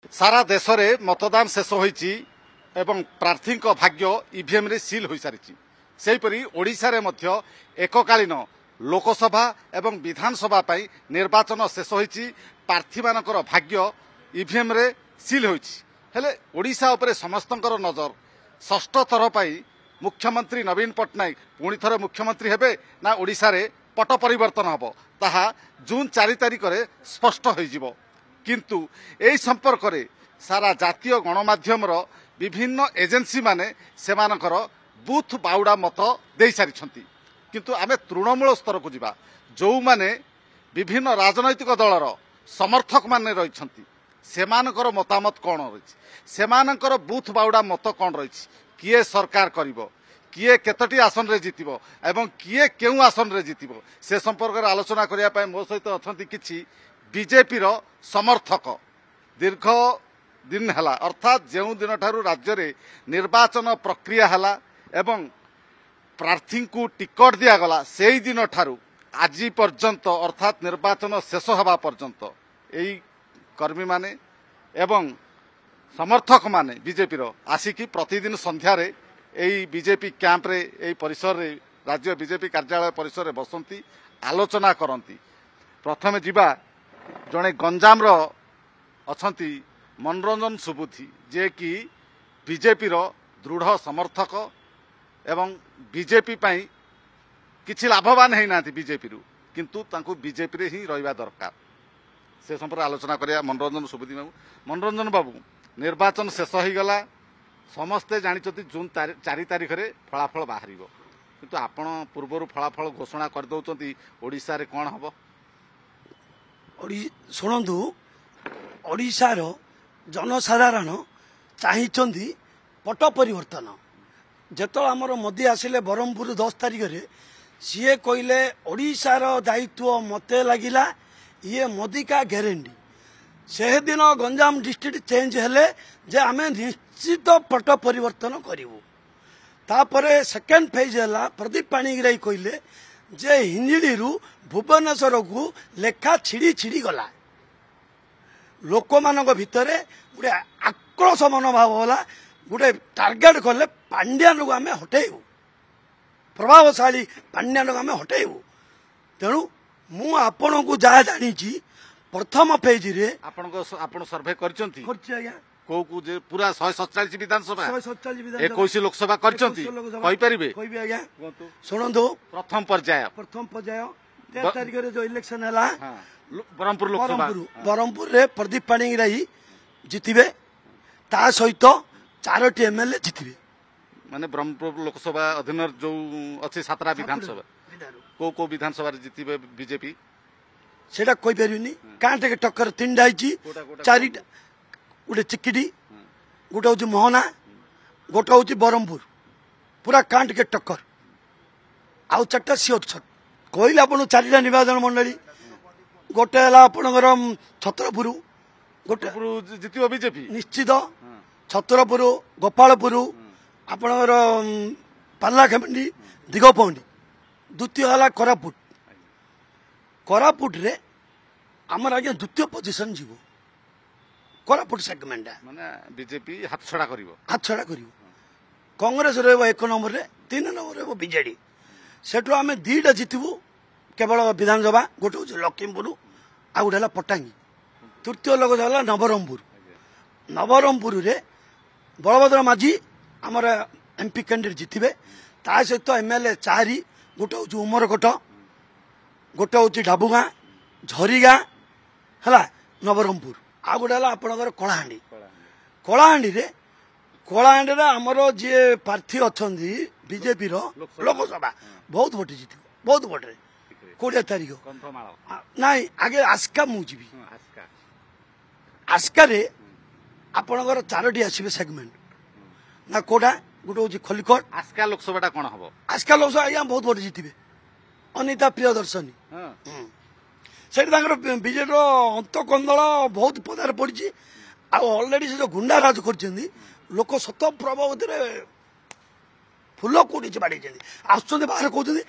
सारा देश में मतदान शेष होईची एवं प्रार्थी भाग्य ईवीएम रे सील हो सारी सेहीपरि ओडिशा रे मध्य एककालीन लोकसभा एवं विधानसभा पाई निर्वाचन शेष होईची प्रार्थी मानकर भाग्य ईवीएम रे सील होईची हेले ओडिशा उपरे समस्तंकर नजर षष्ठ थर पाई मुख्यमंत्री नवीन पट्टनायक पुणी थरे मुख्यमंत्री हेबे ना ओडिशा रे पट परिवर्तन हबो ताहा जून 4 तारिख रे स्पष्ट होई जिवो किंतु एई संपर्क रे सारा जातीय गणमाध्यम रो विभिन्न एजेंसी माने सेमानकर बूथ बाउडा मत दे सारी किंतु आमे तृणमूल स्तर को जिबा जो माने विभिन्न राजनैतिक दलर समर्थक माने रहिछंती सेमानकर मतामत कौन रही सेमानकर बूथ बाउडा मत कौन रही किए सरकार करिवो किए केतटी आसन रे जितिबो एवं किए केउ आसन रे जितिबो से संपर्क रे आलोचना करिया पाए मो सहित अछंती किछि बीजेपी रो समर्थक दीर्घ दिन हला अर्थात जेउ दिन ठारू राज्य रे निर्वाचन प्रक्रिया हला एवं प्रार्थी को टिकट दिया गला सेही दिन ठारू आज पर्यंत अर्थात निर्वाचन शेष हवा पर्यंत एई कर्मी माने एवं समर्थक माने बीजेपी रो आसिकी प्रतिदिन संध्या रे एई बीजेपी कैंप रे एई परिसर रे राज्य बीजेपी कार्यालय परिसर रे बसंती आलोचना करंती प्रथमे जिबा जणे गंजाम रो अछंती मनोरंजन सुबुद्धि जे कि बीजेपी रो दृढ़ समर्थक एवं बीजेपी पाई किछि लाभवान है ना बीजेपी रु किंतु तांको बीजेपी रे ही रहिबा दरकार से संपर्क आलोचना करिया मनोरंजन सुबुद्धि बाबू मनोरंजन बाबू निर्वाचन शेष हो गला समस्ते जानिछथि जून 4 तारिख रे फलाफल बाहरिबो किंतु आपण पूर्वरु फलाफल घोषणा कर दउचंती ओडिसा रे कोन हबो शुणु ओडिशार जनसाधारण चाहिए पट परिवर्तन जेत आमर मोदी आसिले ब्रह्मपुर 10 तारिख रे सीए कहले ओडिशार दायित्व मते लगिला ये मोदी का गारंटी से दिन गंजाम डिस्ट्रिक्ट चेंज हेले जे आमे निश्चित पट परिवर्तन करिवु तापरे सेकेंड फेज है प्रदीप पाणिग्राही कहले जे हिंजिड़ी भुवनेश्वर को लेखा छिड़ी छिड़ी गला लोक मान भितर गोटे आक्रोश मनोभाव होला गोटे टार्गेट कले पांड्यान को आम हटेबू प्रभावशाली पांड्यान को आम हटेबू तेणु मु आपण को जहाँ जानी प्रथम पेज रे आपण सर्वे करचंती आज्ञा को जे पूरा 147 विधानसभा 21 लोकसभा करचंती कहि परिबे कहबी आज्ञा सुनंदो प्रथम पर्याय 13 तारिख रे जो इलेक्शन हला ब्रह्मपुर लोकसभा ब्रह्मपुर रे प्रदीप पाणिग्राही जितिबे ता सहित 4टी एमएलए जितिबे माने ब्रह्मपुर लोकसभा अधीन जो अछि 17 विधानसभा को विधानसभा रे जितिबे बीजेपी सेटा कहि परिबनी कांटे के टक्कर 3टा आइची 4टा गोटे चिकिटी गोटे हूँ मोहना गोटे हूँ ब्रह्मपुर पूरा कांट के टक्कर आउ 4टा सिओर कहले आप 4टा निर्वाचन मंडली गोटे है आपणकर छत्रपुर गोटे जितिबो बीजेपी निश्चित छत्रपुर गोपालपुर आपणकर पार्लाखेमंडी दिगपहंडी द्वितीय है कोरापुट कोरापुट रे आमर आगे द्वितीय पोजिशन जीव कोरापुट सेगमेंट माने बीजेपी हाथ छड़ा करिवो कांग्रेस रहबो 1 नंबर रे 3 नंबर रहबो बीजेडी सेठो आमे 2टा जितबू केवल विधानसभा गोटे हूँ लखीमपुर आ गोटे है पटांगी तृतीय लोक है नवरंगपुर रे बलभद्र माझी आमर एमपी कैंडिडेट जितबे ता सहित एमएलए 4 गोटे हूँ उमरकोट गोटे हूँ ढाबुगाँ झरीगाँ है नवरंगपुर आ गोटे है आपणकर कलाहांडी रे आमर जी प्रार्थी अच्छा बीजेपी लोकसभा बहुत भोट जीत बहुत भोटे 20 तारिख नाई आगे आस्का मुझी आस्का रे आपणकर 4टी आसबे सेगमेंट ना कोटा गोटे हूँ खलिकोट आस्का लोकसभा कौन हम आस्का लोकसभा आज्ञा बहुत भोट जीतबे अनिता प्रियदर्शनी से बीजेडी अंत कंदल बहुत पदार पड़ी अलरेडी से जो गुंडा राज कर लोक सत प्रभाव फुल कौटी बाड़ी आस बाहर कहते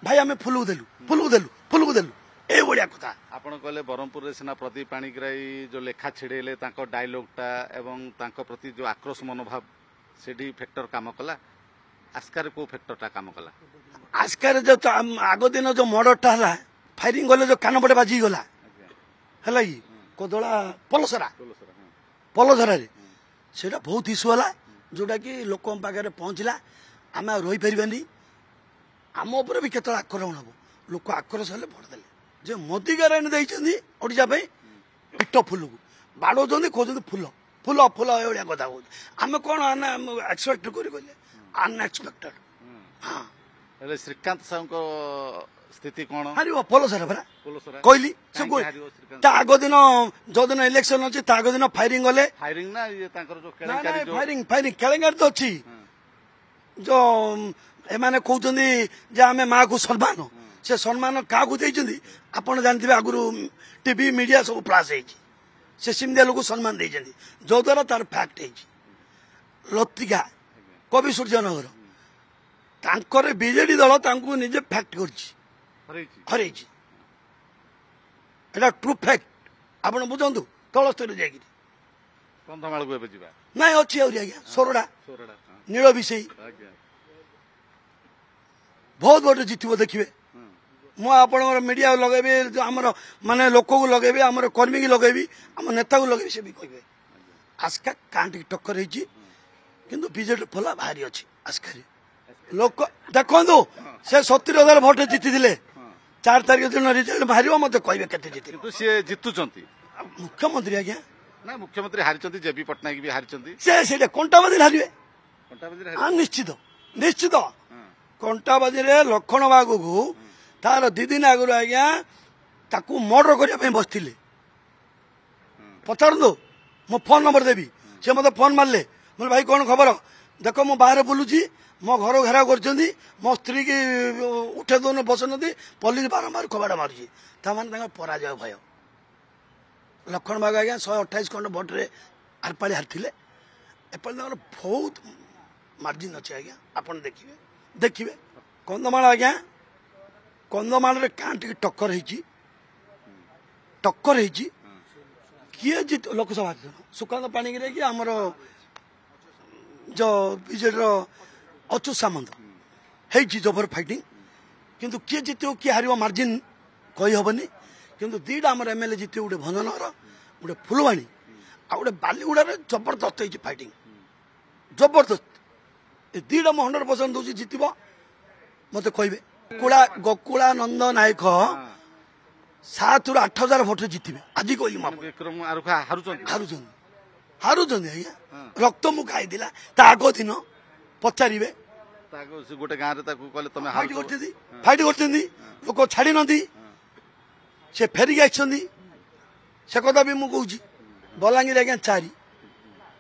भाई आम फुल को देलु ଏଇଭଳିଆ କଥା। ଆପଣ କହିଲେ ବ୍ରହ୍ମପୁରରେ ସିନା ପ୍ରଦୀପ ପାଣିଗ୍ରାହୀ ଯୋଉ ଲେଖା ଛିଡେଇଲେ ତାଙ୍କ ଡାଇଲଗଟା ଏବଂ ତାଙ୍କ ପ୍ରତି ଯୋଉ ଆକ୍ରୋଶ ମନୋଭାବ ସେଠି ଫ୍ୟାକ୍ଟର କାମ କଲା। ଆସ୍କାରେ କୋଉ ଫ୍ୟାକ୍ଟରଟା କାମ କଲା? ଆସ୍କାରେ ଯୋଉ ଆଗ ଦିନ ଯୋଉ ମର୍ଡରଟା ହେଲା ଫାୟାରିଂ ଗଲେ ଯୋଉ କାନ ପଟେ ବାଜିକି ଗଲା ହେଲା କି କୋଦଳା ପଲସରାରେ ସେଇଟା ବହୁତ ଇସ୍ୟୁ ହେଲା ଯୋଉଟା କି ଲୋକଙ୍କ ପାଖରେ ପହଞ୍ଚିଲା। ଆମେ ଆଉ ରହିପାରିବାନି। ଆମ ଉପରେ ବି କେତେବେଳେ ଆକ୍ରମଣ ହବ ଲୋକ ଆକ୍ରୋଶ ହେଲେ ଭୋଟ ଦେଲେ ଯେ ମୋଦି ଗାରେଣ୍ଟି ଦେଇଛନ୍ତି ଓଡ଼ିଶା ପାଇଁ ପିଠ ଫୁଲକୁ ବାଡ଼ଉଛନ୍ତି କହୁଛନ୍ତି ଫୁଲ ଫୁଲ ଫୁଲ ଏଭଳିଆ କଥା କହୁଛନ୍ତି। ଆମେ କ'ଣ ଏକ୍ସପେକ୍ଟ କରି କହିଲେ ଅନଏକ୍ସପେକ୍ଟେଡ। ହଁ ହେଲେ ଶ୍ରୀକାନ୍ତ ସାହୁଙ୍କ ସ୍ଥିତି କ'ଣ? ହାରିବ ପଲସରା ପରା ପୋଲସରା କହିଲି ସେ କାହିଁକି ହାରିବ ଶ୍ରୀକାନ୍ତ? ତା ଆଗ ଦିନ ଯୋଉଦିନ ଇଲେକ୍ସନ ଅଛି ତା ଆଗ ଦିନ ଫାୟାରିଂ ଗଲେ ଫାୟାରିଂ ନା ଇଏ ତାଙ୍କର ଯୋଉ ନାଇଁ କେଳେଙ୍କାରୀ ଯୋଉ ଫାୟାରିଂ କେଳେଙ୍କାରୀ ତ ଅଛି। ଯୋଉ ଏମାନେ କହୁଛନ୍ତି ଯେ ଆମେ ମାଆକୁ ସମ୍ମାନ ସେ ସମ୍ମାନ କାହାକୁ ଦେଇଛନ୍ତି ଆପଣ ଜାଣିଥିବେ ଆଗରୁ ଟିଭି ମିଡିଆ ସବୁ ପ୍ଲାସ୍ ହେଇଛି। ସେ ସେମିତିଆ ଲୋକ ସମ୍ମାନ ଦେଇଛନ୍ତି ଯୋଉଦ୍ୱାରା ତାର ଫ୍ୟାକ୍ଟ ହେଇଛି। ଲତିକା କବି ସୂର୍ଯ୍ୟନଗର ତାଙ୍କର ବିଜେଡି ଦଳ ତାଙ୍କୁ ନିଜେ ଫ୍ୟାକ୍ଟ କରିଛି ହରେଇଛି। ଏଟା ଟ୍ରୁ ଫ୍ୟାକ୍ଟ ଆପଣ ବୁଝନ୍ତୁ ତଳ ସ୍ତରରେ ଯାଇକିରି। କନ୍ଧମାଳକୁ ଏବେ ଯିବା ନାଇଁ ଅଛି ଆହୁରି ଆଜ୍ଞା ସୋରଡ଼ା ସୋରଡ଼ା ନୀଳ ବିଷୟୀ ଆଜ୍ଞା ବହୁତ ଭୋଟ ଜିତିବ ଦେଖିବେ। ମୁଁ ଆପଣଙ୍କର ମିଡିଆ ଲଗେଇବି ଆମର ମାନେ ଲୋକକୁ ଲଗେଇବି ଆମର କର୍ମୀକି ଲଗେଇବି ଆମ ନେତାକୁ ଲଗେଇବି ସେ ବି କହିବେ ଆସ୍କା କାଁ ଟିକେ ଟକ୍କର ହେଇଛି କିନ୍ତୁ ବିଜେଡି ଫଲା ଭାରି ଅଛି ଆସ୍କାରେ। ଲୋକ ଦେଖନ୍ତୁ ସେ 70,000 ଭୋଟ ଜିତିଥିଲେ 4 ତାରିଖ ଦିନ ରିଜଲ୍ଟ ବାହାରିବ ମତେ କହିବେ କେତେ ଜିତିଲେ। କିନ୍ତୁ ସିଏ ଜିତୁଛନ୍ତି ମୁଖ୍ୟମନ୍ତ୍ରୀ ଆଜ୍ଞା ନା ମୁଖ୍ୟମନ୍ତ୍ରୀ ହାରିଛନ୍ତି ଜେବି ପଟ୍ଟନାୟକ ବି ହାରିଛନ୍ତି। ସେଇଟା କଣ୍ଟାବାଜିରେ ହାରିବେ କଣ୍ଟାବାଜିରେ ନିଶ୍ଚିତ ନିଶ୍ଚିତ। କଣ୍ଟାବାଜିରେ ଲକ୍ଷ୍ମଣ ବାବୁକୁ ତାର 2 ଦିନ ଆଗରୁ ଆଜ୍ଞା ତାକୁ ମର୍ଡର କରିବା ପାଇଁ ବସିଥିଲେ। ପଚାରନ୍ତୁ ମୁଁ ଫୋନ୍ ନମ୍ବର ଦେବି ସେ ମତେ ଫୋନ୍ ମାରିଲେ ମୁଁ ଭାଇ କ'ଣ ଖବର ଦେଖ ମୁଁ ବାହାରେ ବୁଲୁଛି ମୋ ଘର ଘେରାଉ କରିଛନ୍ତି ମୋ ସ୍ତ୍ରୀ କି ଉଠେଇ ଦଉନ ବସୁନାହାନ୍ତି ପୋଲିସ ବାରମ୍ବାର କବାଟ ମାରୁଛି ତାମାନେ ତାଙ୍କର ପରାଜୟ ଭୟ। ଲକ୍ଷ୍ମଣ ବାବୁ ଆଜ୍ଞା 128 ଖଣ୍ଡ ଭୋଟରେ ଆରପାଳି ହାରିଥିଲେ। ଏପଟେ ତାଙ୍କର ବହୁତ ମାର୍ଜିନ୍ ଅଛି ଆଜ୍ଞା ଆପଣ ଦେଖିବେ କନ୍ଧମାଳ ଆଜ୍ଞା କନ୍ଧମାଳରେ କାଁ ଟିକେ ଟକ୍କର ହେଇଛି କିଏ ଲୋକସଭା ସୁକାନ୍ତ ପାଣିଗ୍ରାହୀ କି ଆମର ଯୋଉ ବିଜେଡିର ଅଚ୍ୟୁତ ସାମନ୍ତ ହେଇଛି ଜବର ଫାଇଟିଂ କିନ୍ତୁ କିଏ ଜିତିବ କିଏ ହାରିବ ମାର୍ଜିନ୍ କହିହେବନି। କିନ୍ତୁ 2ଟା ଆମର ଏମଏଲଏ ଜିତିବ ଗୋଟେ ଭଞ୍ଜନଗର ଗୋଟେ ଫୁଲବାଣୀ ଆଉ ଗୋଟେ ବାଲିଗୁଡାରେ ଜବରଦସ୍ତ ହେଇଛି ଫାଇଟିଂ ଜବରଦସ୍ତ। ଏ 2ଟା ମୁଁ 100% ଦଉଛି ଜିତିବ ମତେ କହିବେ। ଗୋକୁଳାନନ୍ଦ ନାୟକ 7ରୁ 8,000 ଭୋଟରେ ଜିତିବେ ଆଜି କହିଲି ବିକ୍ରମ ଆରୁଖା ହାରୁଛନ୍ତି ଆଜ୍ଞା ରକ୍ତ ମୁଁ ଖାଇଥିଲା ତା ଆଗ ଦିନ ପଚାରିବେ ଗୋଟେ ଗାଁରେ ତାକୁ କହିଲେ ତମେ ଫାଇଟ୍ କରିଛନ୍ତି ଲୋକ ଛାଡି ନାହାନ୍ତି ସେ ଫେରିକି ଆସିଛନ୍ତି ସେ କଥା ବି ମୁଁ କହୁଛି। ବଲାଙ୍ଗୀର ଆଜ୍ଞା 4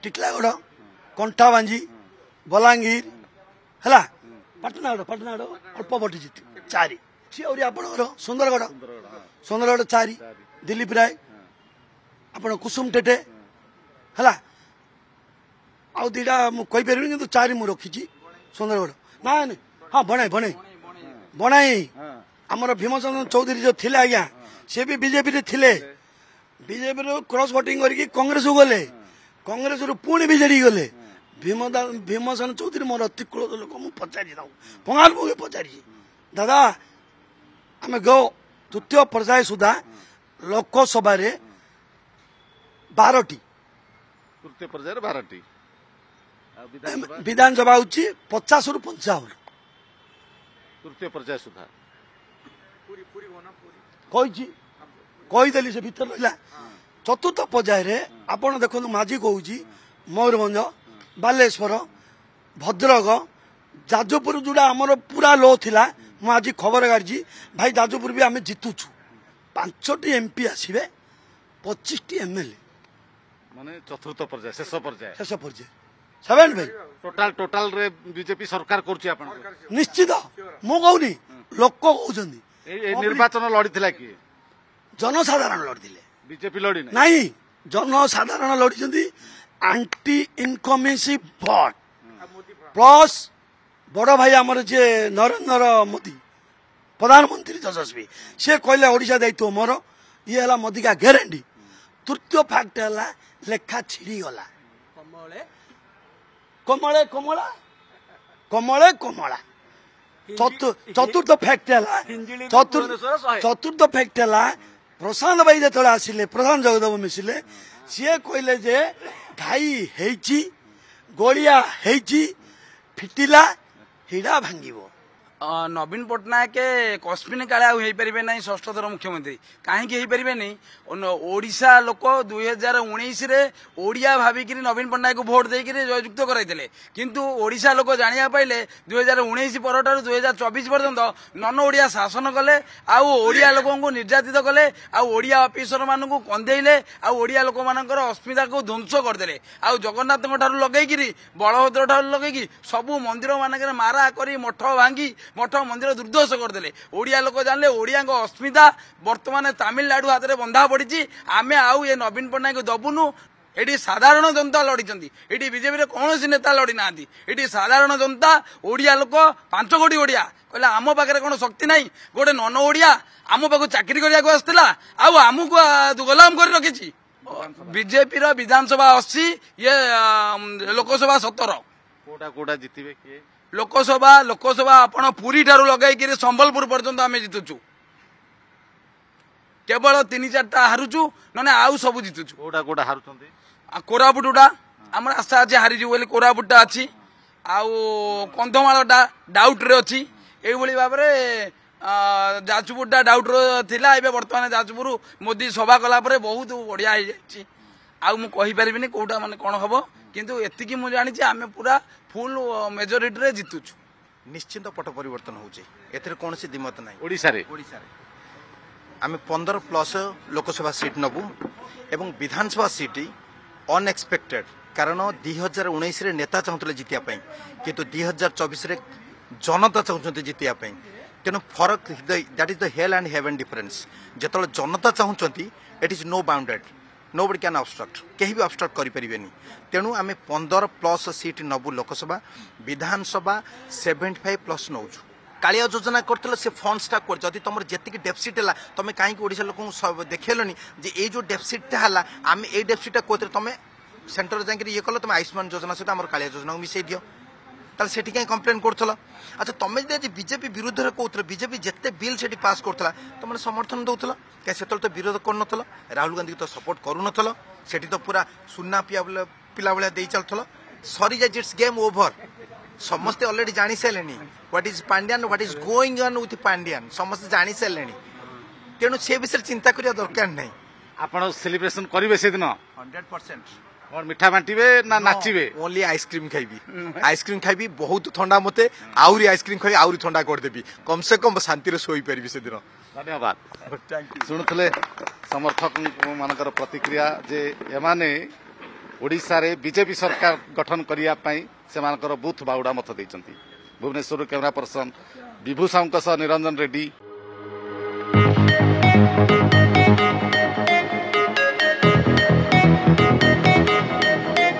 ଟିଟିଲାଗଡ଼ କଣ୍ଟାବାଞ୍ଜି ବଲାଙ୍ଗୀର ହେଲା ପାଟନାଗଡ଼ ଅଳ୍ପ ଭୋଟ ଜିତିବ 4 ସିଏ ଆହୁରି ଆପଣଙ୍କର ସୁନ୍ଦରଗଡ଼ 4 ଦିଲ୍ଲୀପ ରାୟ ଆପଣ କୁସୁମ ଟେଟେ ହେଲା ଆଉ 2ଟା ମୁଁ କହିପାରିବିନି କିନ୍ତୁ 4 ମୁଁ ରଖିଛି ସୁନ୍ଦରଗଡ଼ ନାଇଁ ହଁ ବଣାଇ ଆମର ଭୀମଚନ୍ଦ୍ର ଚୌଧୁରୀ ଯୋଉ ଥିଲେ ଆଜ୍ଞା ସେ ବି ବିଜେପିରେ ଥିଲେ ବିଜେପିରୁ କ୍ରସ୍ ଭୋଟିଂ କରିକି କଂଗ୍ରେସକୁ ଗଲେ କଂଗ୍ରେସରୁ ପୁଣି ବିଜେଡି ଗଲେ। ଭୀମସେନ ଚୌଧୁରୀ ମୋର ଅତି କ୍ଲୋଜ ଲୋକ ମୁଁ ପଚାରିଛି ତାଙ୍କୁ ପଙ୍ଗାଲ ମୁଁ ପଚାରିଛି ଦାଦା ଆମେ ତୃତୀୟ ପର୍ଯ୍ୟାୟ ସୁଦ୍ଧା ଲୋକସଭାରେ 12ଟି ତୃତୀୟ ପର୍ଯ୍ୟାୟରେ 12ଟି ବିଧାନସଭା ହଉଛି 50ରୁ 55 ତୃତୀୟ ପର୍ଯ୍ୟାୟ ସୁଦ୍ଧା କହିଦେଲି ସେ ଭିତରେ ରହିଲା। ଚତୁର୍ଥ ପର୍ଯ୍ୟାୟରେ ଆପଣ ଦେଖନ୍ତୁ ମାଝୀ କହୁଛି ମୟୂରଭଞ୍ଜ ବାଲେଶ୍ୱର ଭଦ୍ରକ ଯାଜପୁର ଯୋଉଟା ଆମର ପୁରା ଲୋ ଥିଲା ମୁଁ ଆଜି ଖବର କାଢିଛି ଭାଇ ଯାଜପୁର ବି ଆମେ ଜିତୁଛୁ 5ଟି MP ଆସିବେ 25ଟି MLA ମାନେ ଚତୁର୍ଥ ପର୍ଯ୍ୟାୟ ଶେଷ ପର୍ଯ୍ୟାୟ 7 ଭାଇ ଟୋଟାଲ ରେ ବିଜେପି ସରକାର କରୁଛି ଆପଣ ନିଶ୍ଚିତ ମୁଁ କହୁନି ଲୋକ କହୁଛନ୍ତି। ଏଇ ନିର୍ବାଚନ ଲଢିଥିଲା କିଏ? ଜନସାଧାରଣ ଲଢିଥିଲେ ବିଜେପି ଲଢି ନାହିଁ ଜନସାଧାରଣ ଲଢିଛନ୍ତି ଆଣ୍ଟି ଇନକମେନ୍ସି ଭୋଟ ପ୍ଲସ୍ ବଡ ଭାଇ ଆମର ଯିଏ ନରେନ୍ଦ୍ର ମୋଦି प्रधानमंत्री यशस्वी सी कहले ओडिशा दायित्व मोर ये है मोदी का ग्यारंटी तृतीय फैक्ट है लेखा छिड़ी गला कमले कमला कमले कमला चतुर्थ फैक्ट है चतुर्थ फैक्ट है प्रशांत भाई जो आसिले प्रधान जगदेव मिसिले सी कहले जे घाई हेची गोलिया हेची फिटिला हिड़ा भांगिबो नवीन पट्टनायक कस्मिन काले आईपारे ना षष्ठ थर मुख्यमंत्री कहीं ओडिशा लोक 2019 ओडिया भाविक नवीन पट्टनायक को भोट देकर जययुक्त कराइले किंतु ओडिशा लोक जाना पाइले 2019 पर 2024 पर्यंत नन ओडिया शासन कले आडिया लोक निर्यातित कले आडिया अफिसर मान कंदेले आडिया लोक मान अस्मिता को ध्वंस करदे आ जगन्नाथ लगे बलभद्र ठार लगे सबू मंदिर मानक मारा करी मठ भांगी मठ मंदिर दुर्दश करदे ओडिया लोक जानले ओडिया अस्मिता वर्तमान तमिलनाडु हाथ में बंधा पड़ी आमे आउ ये नवीन पट्टनायक दबुनु एटी साधारण जनता लड़ी एटी बीजेपी कौन नेता लड़ी ना एटी साधारण जनता ओडिया लोक 5 कोटी ओडिया कहले आम पाखे कौन शक्ति ना गोटे नन ओडिया आम पाक चाकरी करने आसला आमको गुलाम कर रखी बीजेपी विधानसभा 80 ये लोकसभा 17 कोटा कोटा जितबे किए लोकसभा आपण पुरी ठारू लगे संबलपुर पर्यंत आम जितुचु केवल 3-4टा हारुचु ना आउ सब जितुचु कोटा कोटा हारुचंदी कोरापुटा आम आशा अच्छे हारीजु बोली कोरापुटा अच्छी आउ कंधमालटा डाउट रे अच्छी ये भाव में जाजपुरटा डाउट थिला एबे वर्तमान जाजपुर मोदी सभा कला परे बहुत बढ़िया हो जाए आउ मु कहि परिबिनी कोटा माने कोन हबो किंतु एतिकी मु जानि जे आमे पूरा फुल मेजोरिटी रे जितुछु निश्चिंत पट परिवर्तन होउचे एथरे कोनसी दिमत नाही ओडिसा रे आमे 15+ लोकसभा सीट नबु एवं विधानसभा सीट अनएक्सपेक्टेड कारण 2019 रे नेता चाहुतले जितिया पई किंतु 2024 रे जनता चाहुचंते जितिया पई तेनो फरक that is the hell and heaven difference जेतले जनता चाहुचंती it is no bounded nobody can obstruct कहीं भी ऑब्स्ट्रक्ट करि परिबेनी तेणु आमे 15+ सीट नबु लोकसभा विधानसभा 75+ नौछु कालिया योजना करथिल से फंड्सटा कर जदि तुम जेतिक डेफिसिट है तुम कहीं ओडिशा लोक देखेलनी जे ए जो डेफिसिट है आम ए डेफिसिट कोते तुम सेंटर जाकर ये कल तुम आयुष्मान योजना सहित आम कालिया योजना को मिसई दियो ताल सेठी कहीं कंप्लेन करथल अच्छा तुम जे बीजेपी विरुद्ध रे कहथल बीजेपी जेते बिल सेठी पास करथला तुम समर्थन दउथल के सेतल तो विरोध करनथल राहुल गांधी तो सपोर्ट करूनथल सेठी तो पूरा सुन्ना पिला भलिया दे चलथल सरी जाय इट्स गेम ओवर समस्ते ऑलरेडी जानी सारे what is Pandian what is going on with Pandian समस्ते जानी सारे तेणु से विषय चिंता करिया दरकार नहीं आपण सेलिब्रेशन करिवे से दिन 100% और मिठा बांटिबे ना नाचिबे ओनली आइसक्रीम खाइबी बहुत ठंडा मते आउरी आइसक्रीम खाइ आउरी ठंडा कर देबी कम से कम शांति रे सोई परिबी से दिन धन्यवाद शुणुले समर्थक मानकर प्रतिक्रिया जे एमाने ओडिशा रे बीजेपी सरकार गठन करिया पई से मानकर बूथ बाउडा मत देइचंती भुवनेश्वर कैमरा पर्सन विभू साहू निरंजन रेड्डी।